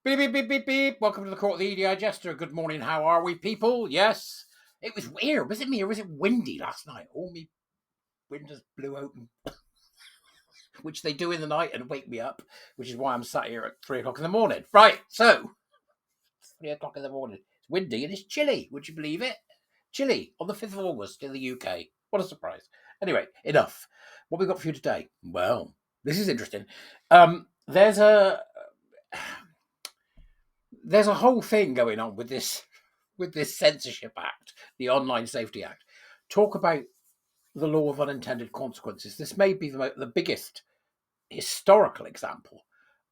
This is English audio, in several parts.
Beep, beep, beep, beep, beep. Welcome to the court of the Edijester. Good morning. How are we, people? Yes. It was weird. Was it me or was it windy last night? All me windows blew open, which they do in the night and wake me up, which is why I'm sat here at 3 o'clock in the morning. Right, so 3 o'clock in the morning. It's windy and it's chilly. Would you believe it? Chilly on the 5th of August in the UK. What a surprise. Anyway, enough. What we got for you today? Well, this is interesting. There's a whole thing going on with this Censorship Act, the Online Safety Act. Talk about the law of unintended consequences. This may be the biggest historical example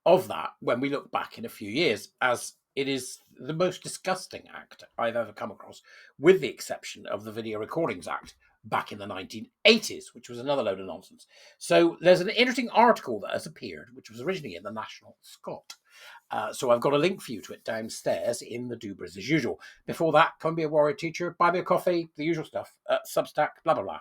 of that when we look back in a few years, as it is the most disgusting act I've ever come across, with the exception of the Video Recordings Act back in the 1980s, which was another load of nonsense. So there's an interesting article that has appeared, which was originally in the National Scot. So I've got a link for you to it downstairs in the Dubras as usual. Before that, come be a warrior teacher, buy me a coffee, the usual stuff, Substack, blah, blah, blah.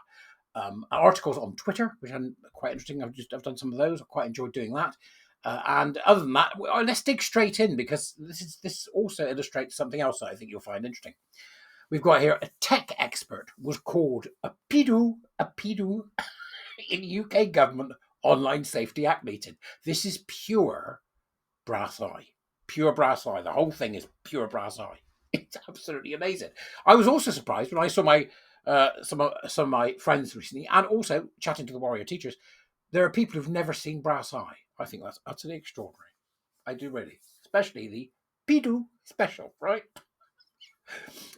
Articles on Twitter, which are quite interesting. I've done some of those. I quite enjoyed doing that. And other than that, let's dig straight in, because this also illustrates something else that I think you'll find interesting. We've got here a tech expert was called a pedo in UK government Online Safety Act meeting. This is pure brass eye. Pure brass eye. The whole thing is pure brass eye. It's absolutely amazing. I was also surprised when I saw my some of my friends recently, and also chatting to the warrior teachers. There are people who've never seen brass eye. I think that's utterly extraordinary. I do really, especially the pedo special, right?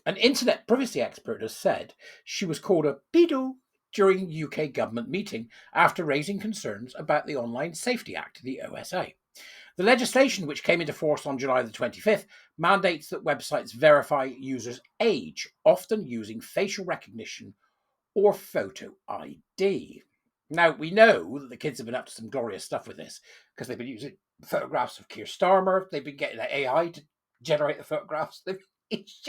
An internet privacy expert has said she was called a pedo during UK government meeting after raising concerns about the Online Safety Act, the OSA. The legislation, which came into force on July the 25th, mandates that websites verify users' age, often using facial recognition or photo ID. Now, we know that the kids have been up to some glorious stuff with this, because they've been using photographs of Keir Starmer. They've been getting AI to generate the photographs. It's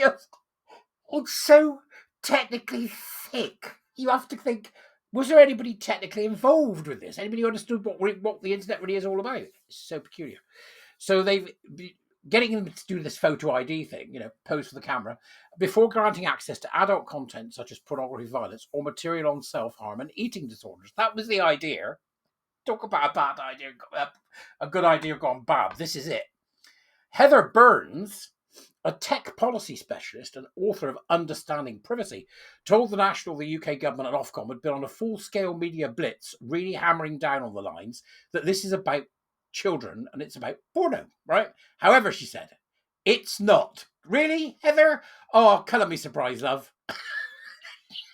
so technically thick. You have to think, was there anybody technically involved with this? Anybody who understood what the internet really is all about? It's so peculiar. So they've getting them to do this photo ID thing, pose for the camera, before granting access to adult content such as pornography, violence, or material on self-harm and eating disorders. That was the idea. Talk about a bad idea, a good idea gone bad. This is it. Heather Burns, a tech policy specialist and author of Understanding Privacy, told the UK government and Ofcom had been on a full-scale media blitz, really hammering down on the lines that this is about children and it's about porno, right? However, she said, it's not. Really, Heather? Oh, colour me surprised, love.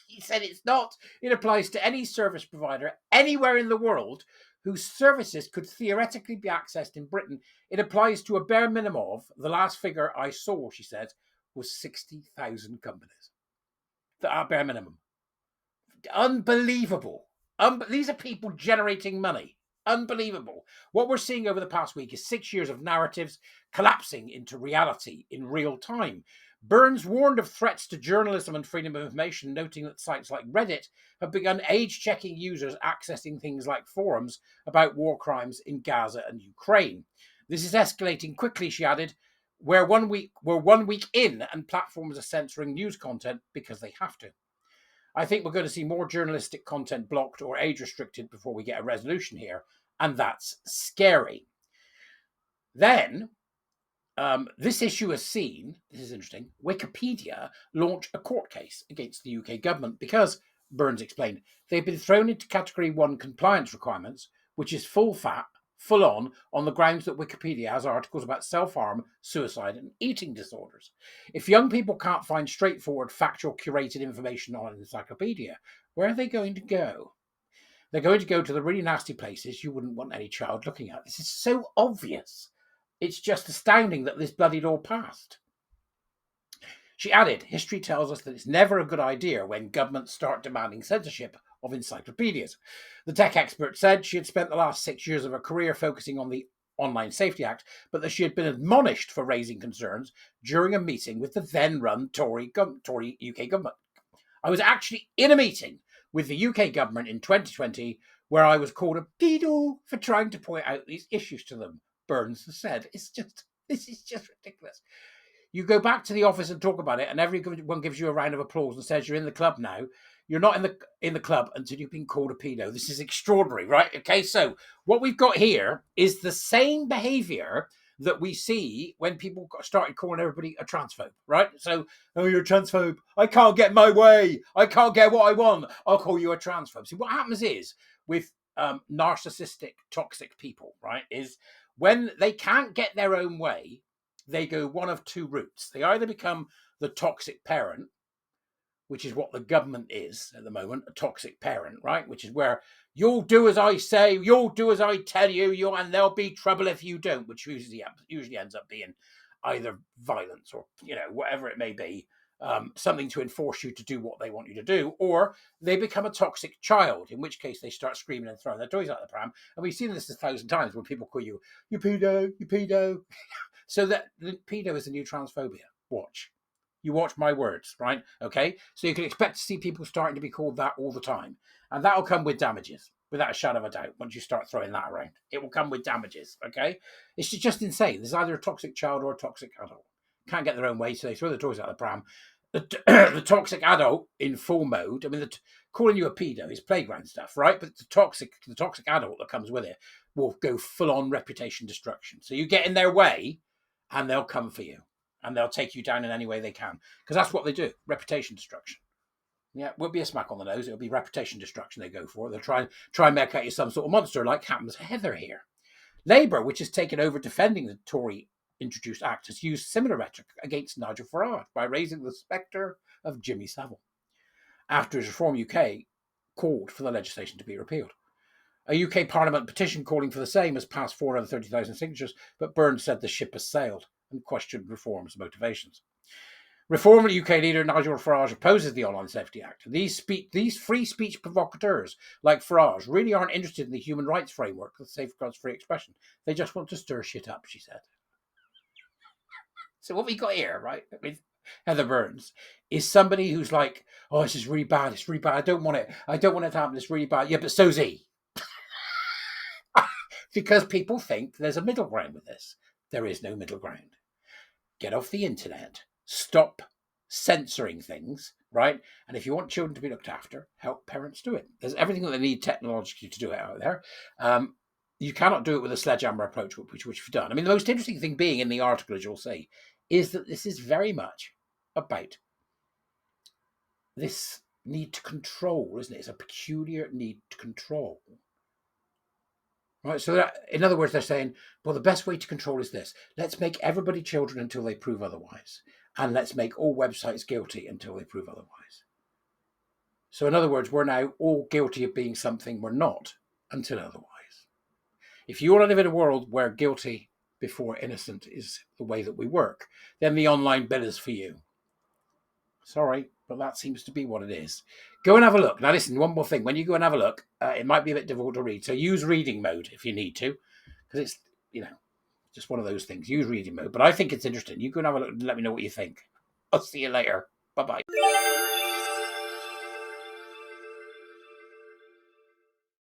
He said it's not. It applies to any service provider anywhere in the world whose services could theoretically be accessed in Britain. It applies to a bare minimum of, the last figure I saw, she said, was 60,000 companies. That bare minimum. Unbelievable. These are people generating money. Unbelievable. What we're seeing over the past week is 6 years of narratives collapsing into reality in real time. Burns warned of threats to journalism and freedom of information, noting that sites like Reddit have begun age-checking users accessing things like forums about war crimes in Gaza and Ukraine. This is escalating quickly, she added. We're 1 week in and platforms are censoring news content because they have to. I think we're going to see more journalistic content blocked or age restricted before we get a resolution here, and that's scary. Then, this issue has seen, this is interesting, Wikipedia launch a court case against the UK government because, Burns explained, they've been thrown into Category 1 compliance requirements, which is full on the grounds that Wikipedia has articles about self-harm, suicide, and eating disorders. If young people can't find straightforward, factual, curated information on an encyclopedia, where are they going to go? They're going to go to the really nasty places you wouldn't want any child looking at. This is so obvious. It's just astounding that this bloody law passed. She added, history tells us that it's never a good idea when governments start demanding censorship of encyclopedias. The tech expert said she had spent the last 6 years of her career focusing on the Online Safety Act, but that she had been admonished for raising concerns during a meeting with the then-run Tory UK government. I was actually in a meeting with the UK government in 2020 where I was called a pedo for trying to point out these issues to them, Burns said. It's just This is just ridiculous. You go back to the office and talk about it, and everyone gives you a round of applause and says you're in the club now. You're not in the club until you've been called a pedo. This is extraordinary, right? Okay, so what we've got here is the same behaviour that we see when people started calling everybody a transphobe, right? So, oh, you're a transphobe. I can't get my way. I can't get what I want. I'll call you a transphobe. See, what happens is with narcissistic, toxic people, right, is when they can't get their own way, they go one of two routes. They either become the toxic parent, which is what the government is at the moment, a toxic parent, right? Which is where you'll do as I say, you'll do as I tell you, and there'll be trouble if you don't, which usually ends up being either violence or, whatever it may be, something to enforce you to do what they want you to do, or they become a toxic child, in which case they start screaming and throwing their toys out the pram. And we've seen this 1,000 times when people call you pedo, you pedo. So that the pedo is the new transphobia. Watch. You watch my words, right? Okay? So you can expect to see people starting to be called that all the time. And that'll come with damages, without a shadow of a doubt, once you start throwing that around. It will come with damages, okay? It's just insane. There's either a toxic child or a toxic adult. Can't get their own way, so they throw the toys out of the pram. The toxic adult in full mode, I mean, calling you a pedo is playground stuff, right? But the toxic adult that comes with it will go full-on reputation destruction. So you get in their way, and they'll come for you, and they'll take you down in any way they can, because that's what they do. Reputation destruction. Yeah, it won't be a smack on the nose. It'll be reputation destruction they go for. They'll try and make out you some sort of monster, like happens to Heather here. Labour, which has taken over defending the Tory introduced act, has used similar rhetoric against Nigel Farage by raising the spectre of Jimmy Savile, after his Reform UK called for the legislation to be repealed. A UK Parliament petition calling for the same has passed 430,000 signatures, but Burns said the ship has sailed and questioned Reform's motivations. Reform UK leader Nigel Farage opposes the Online Safety Act. These free speech provocateurs like Farage really aren't interested in the human rights framework that safeguards free expression. They just want to stir shit up, she said. So what we got here, right, with Heather Burns, is somebody who's like, oh, this is really bad. It's really bad. I don't want it to happen. It's really bad. Yeah, but so's he. Because people think there's a middle ground with this. There is no middle ground. Get off the internet. Stop censoring things, right? And if you want children to be looked after, help parents do it. There's everything that they need technologically to do it out there. You cannot do it with a sledgehammer approach, which we've done. I mean, the most interesting thing being in the article, as you'll see, is that this is very much about this need to control, isn't it? It's a peculiar need to control. Right, so that, in other words, they're saying, well, the best way to control is this. Let's make everybody children until they prove otherwise. And let's make all websites guilty until they prove otherwise. So in other words, we're now all guilty of being something we're not until otherwise. If you want to live in a world where guilty before innocent is the way that we work, then the online bill is for you. Sorry, but that seems to be what it is. Go and have a look. Now listen, one more thing. When you go and have a look, it might be a bit difficult to read. So use reading mode if you need to, because it's, just one of those things. Use reading mode. But I think it's interesting. You go and have a look and let me know what you think. I'll see you later. Bye-bye.